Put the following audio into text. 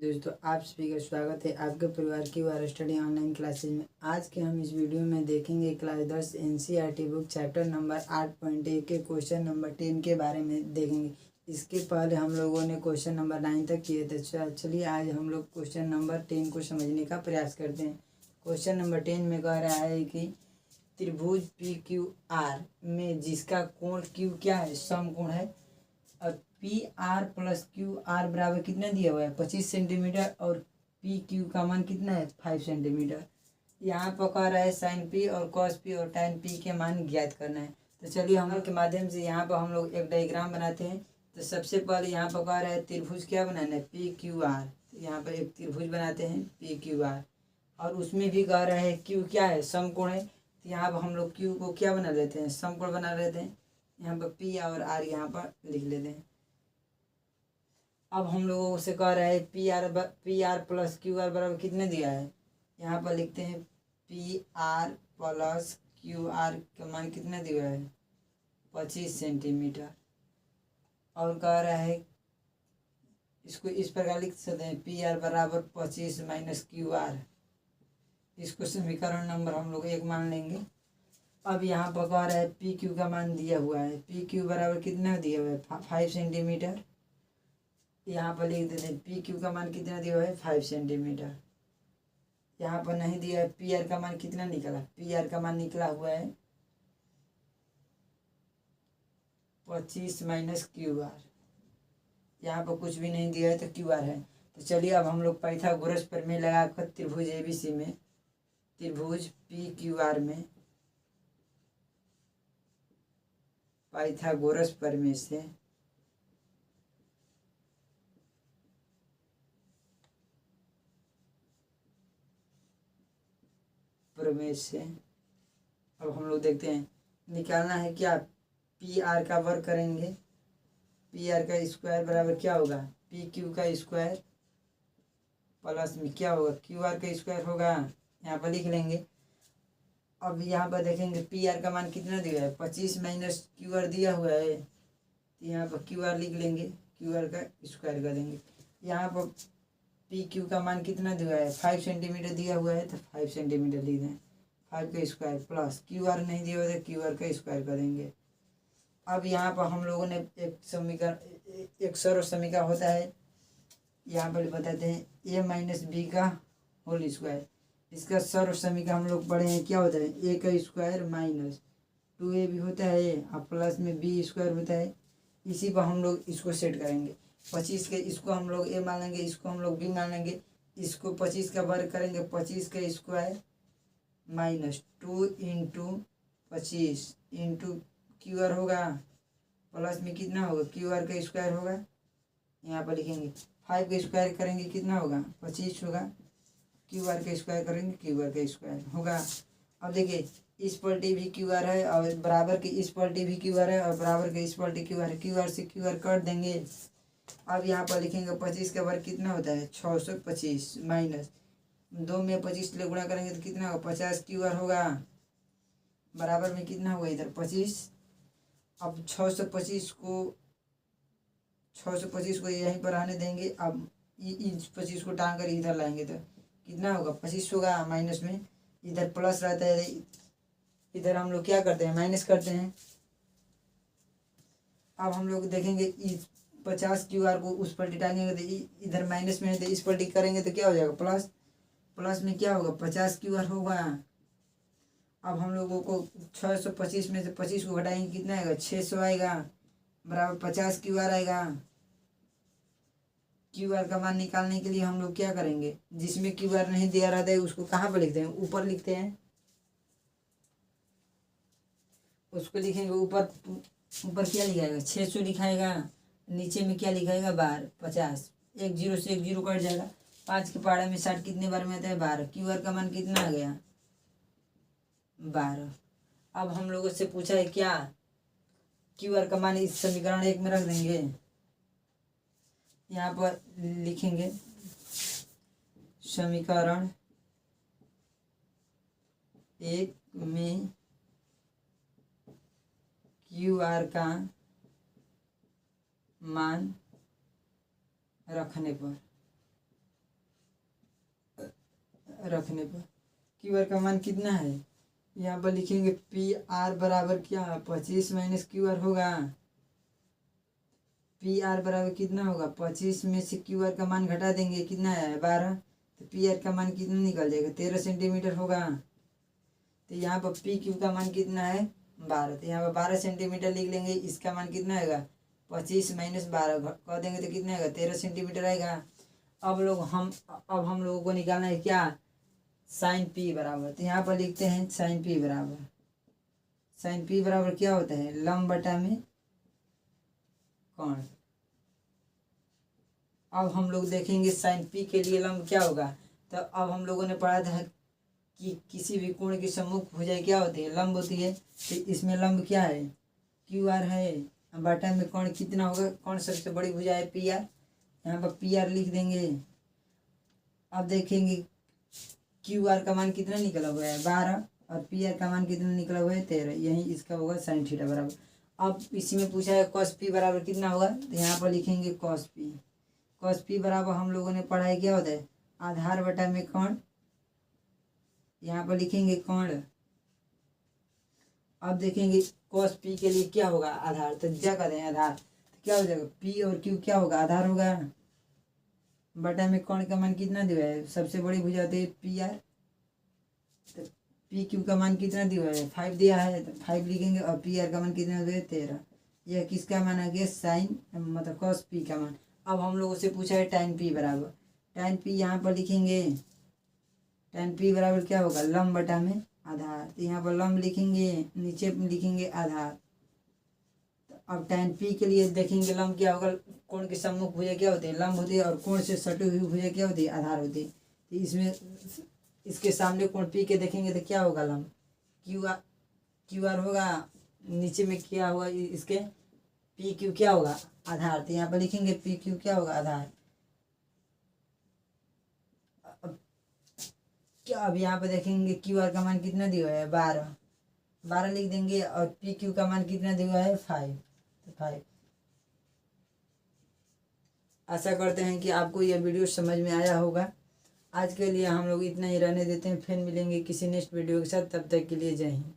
दोस्तों, आप सभी का स्वागत है आपके परिवार की वार स्टडी ऑनलाइन क्लासेज में। आज के हम इस वीडियो में देखेंगे class 10 NCERT book chapter number 8.1 के क्वेश्चन नंबर 10 के बारे में देखेंगे। इसके पहले हम लोगों ने क्वेश्चन नंबर 9 तक किए थे। चलिए आज हम लोग क्वेश्चन नंबर 10 को समझने का प्रयास करते हैं। क्वेश्चन नंबर 10 में कह रहा है कि त्रिभुज PQR में जिसका कोण Q क्या है, समकोण है। और PR प्लस QR बराबर कितना दिया हुआ है, 25 सेंटीमीटर। और PQ का मान कितना है, 5 सेंटीमीटर। यहाँ पर कह रहा है साइन P और cos P और tan P के मान ज्ञात करना है। तो चलिए हम लोग के माध्यम से यहाँ पर हम लोग एक डायग्राम बनाते हैं। तो सबसे पहले यहाँ पर कह रहा है त्रिभुज क्या बनाना है, PQR। तो यहाँ पर एक त्रिभुज बनाते हैं PQR, और उसमें भी कह रहा है Q क्या है, समकोण है। तो यहाँ पर हम लोग Q को क्या बना लेते हैं, समकोण बना लेते हैं। यहाँ पर P और R यहाँ पर लिख लेते हैं। अब हम लोगों से कह रहा है PR प्लस QR बराबर कितने दिया है, यहाँ पर लिखते हैं PR प्लस QR का मान कितना दिया है, 25 सेंटीमीटर। और कह रहा है इसको इस प्रकार लिख सकते हैं PR बराबर 25 माइनस QR। इसको समीकरण नंबर हम लोग 1 मान लेंगे। अब यहाँ पर कह रहा है PQ का मान दिया हुआ है, PQ बराबर कितना दिया हुआ है, 5 सेंटीमीटर। यहाँ पर लिख देते हैं PQ का मान कितना दिया हुआ है, 5 सेंटीमीटर। यहाँ पर नहीं दिया है PR का मान कितना निकला, PR का मान निकला हुआ है 25 माइनस QR। यहाँ पर कुछ भी नहीं दिया है तो QR है। तो चलिए अब हम लोग पाइथागोरस प्रमेय लगाकर त्रिभुज ABC में, त्रिभुज PQR में पाइथागोरस प्रमेय से अब हम लोग देखते हैं निकालना है क्या, PR का वर्ग करेंगे। PR का स्क्वायर बराबर क्या होगा, PQ का स्क्वायर प्लस में क्या होगा, QR का स्क्वायर होगा। यहाँ पर लिख लेंगे। अब यहाँ पर देखेंगे PR का मान कितना दिया है, 25 माइनस QR दिया हुआ है। तो यहाँ पर QR लिख लेंगे, QR का स्क्वायर कर देंगे। यहाँ पर PQ का मान कितना दिया है, 5 सेंटीमीटर दिया हुआ है। तो 5 सेंटीमीटर लिख दें, 5 का स्क्वायर प्लस QR नहीं दिया हुआ है, QR का स्क्वायर कर देंगे। अब यहाँ पर हम लोगों ने एक समीकरण, एक सर्व समीकरण होता है, यहाँ पर बताते हैं A माइनस B का होल स्क्वायर। इसका सर्व समीकरण हम लोग पढ़े हैं, क्या होता है, A का स्क्वायर माइनस 2AB होता है और प्लस में B स्क्वायर होता है। इसी पर हम लोग इसको सेट करेंगे। 25 के इसको हम लोग A मान लेंगे, इसको हम लोग B मान लेंगे। इसको 25 का वर्ग करेंगे, 25 का square minus 2 into 25 into QR होगा, प्लस में कितना होगा, QR का स्क्वायर होगा। यहाँ पर लिखेंगे 5 का स्क्वायर करेंगे कितना होगा, 25 होगा। QR का स्क्वायर करेंगे, QR का स्क्वायर होगा। अब देखिए इस पलटी भी QR है और बराबर की इस पलटी भी QR है और बराबर की इस पलटी QR है। QR से QR काट देंगे। अब यहाँ पर लिखेंगे 25 का वर्ग कितना होता है, 625 माइनस 2 में 25 ले गुणा करेंगे तो कितना होगा, 50 QR होगा। बराबर में कितना होगा इधर 25। अब 625 को यहीं पर आने देंगे। अब इस 25 को टांग कर इधर लाएंगे तो कितना होगा, 25 होगा। माइनस में इधर प्लस रहता है, इधर हम लोग क्या करते हैं, माइनस करते हैं। अब हम लोग देखेंगे इस 50 QR को उस पलटी टांगेंगे तो इधर माइनस में है, तो इस पलटी करेंगे तो क्या हो जाएगा, प्लस। प्लस में क्या होगा, 50 QR होगा। अब हम लोगों को 625 में से 25 को घटाएंगे, कितना आएगा, 600 आएगा। बराबर 50 QR आएगा। QR का मान निकालने के लिए हम लोग क्या करेंगे, जिसमें QR नहीं दिया रहता है उसको कहाँ पर लिखते हैं, ऊपर लिखते हैं। उसको लिखेंगे ऊपर, ऊपर क्या लिखाएगा, 600 लिखाएगा। नीचे में क्या लिखाएगा, 12 50। एक जीरो से एक जीरो कट जाएगा। 5 के पहाड़े में 60 कितने बार में आता है, 12। QR का मान कितना आ गया, 12। अब हम लोगों से पूछा है क्या, QR का मान इस समीकरण 1 में रख देंगे। यहाँ पर लिखेंगे समीकरण 1 में QR का मान रखने पर रखने पर क्यू आर का मान कितना है, यहाँ पर लिखेंगे पी आर बराबर क्या है 25 माइनस क्यू आर होगा। पी आर बराबर कितना होगा 25 में से क्यू आर का मान घटा देंगे कितना है 12, तो पी आर का मान कितना निकल जाएगा 13 सेंटीमीटर होगा। तो यहाँ पर पी क्यू का मान कितना है 12, तो यहाँ पर 12 सेंटीमीटर लिख लेंगे। इसका मान कितना आएगा 25 माइनस 12 कर देंगे तो कितना आएगा 13 सेंटीमीटर आएगा। अब हम लोगों को निकालना है क्या साइन पी बराबर, तो यहाँ पर लिखते हैं साइन पी बराबर क्या होता है लंब बटा में कोण। अब हम लोग देखेंगे साइन पी के लिए लंब क्या होगा। तो अब हम लोगों ने पढ़ा था कि किसी भी कोण की सम्मुख भुजाएं क्या होती है लंब होती है। तो इसमें लंब क्या है क्यू आर है बटा में कोण कितना होगा, कौन सबसे बड़ी भुजा है पी आर, यहाँ पर पी आर लिख देंगे। अब देखेंगे क्यू आर का मान कितना निकला हुआ है 12 और पी आर का मान कितना निकला हुआ है 13, यही इसका होगा साइन थीटा बराबर। अब इसी में पूछा है कॉस पी बराबर कितना होगा, तो यहाँ पर लिखेंगे कॉस पी बराबर हम लोगों ने पढ़ा है क्या होता है आधार बटा में कोण, यहाँ पर लिखेंगे कोण। अब देखेंगे कॉस पी के लिए क्या होगा आधार, तो क्या कहते हैं आधार, तो क्या हो जाएगा पी और क्यू क्या होगा आधार होगा बटा में कोण का मान कितना दिया है सबसे बड़ी भुजा होती है पी आर, तो पी क्यू का मान कितना दिया है 5 दिया है तो 5 लिखेंगे और पी आर का मान कितना दिया है 13। यह किसका मान आ गया साइन मतलब कॉस पी का मान। अब हम लोगों से पूछा है टाइन पी बराबर, टाइन पी यहाँ पर लिखेंगे टाइन पी बराबर क्या होगा लंब बटा में आधार, तो यहाँ पर लंब लिखेंगे नीचे लिखेंगे आधार। अब tan p के लिए देखेंगे लंब क्या होगा, कोण के सम्मुख भुजा क्या होती है लंब होती है और कोण से सटी हुई भुजा क्या होती है आधार होती है। तो इसमें इसके सामने कोण p के देखेंगे तो क्या होगा लंब क्यू आर होगा, नीचे में क्या होगा इसके पी क्यू क्या होगा आधार, तो यहाँ पर लिखेंगे पी क्यू क्या होगा आधार। अब यहाँ पर देखेंगे क्यू आर का मान कितना दिया है 12 लिख देंगे और पी क्यू का मान कितना दिया है 5। आशा करते हैं कि आपको यह वीडियो समझ में आया होगा। आज के लिए हम लोग इतना ही रहने देते हैं, फिर मिलेंगे किसी नेक्स्ट वीडियो के साथ, तब तक के लिए जय हिंद।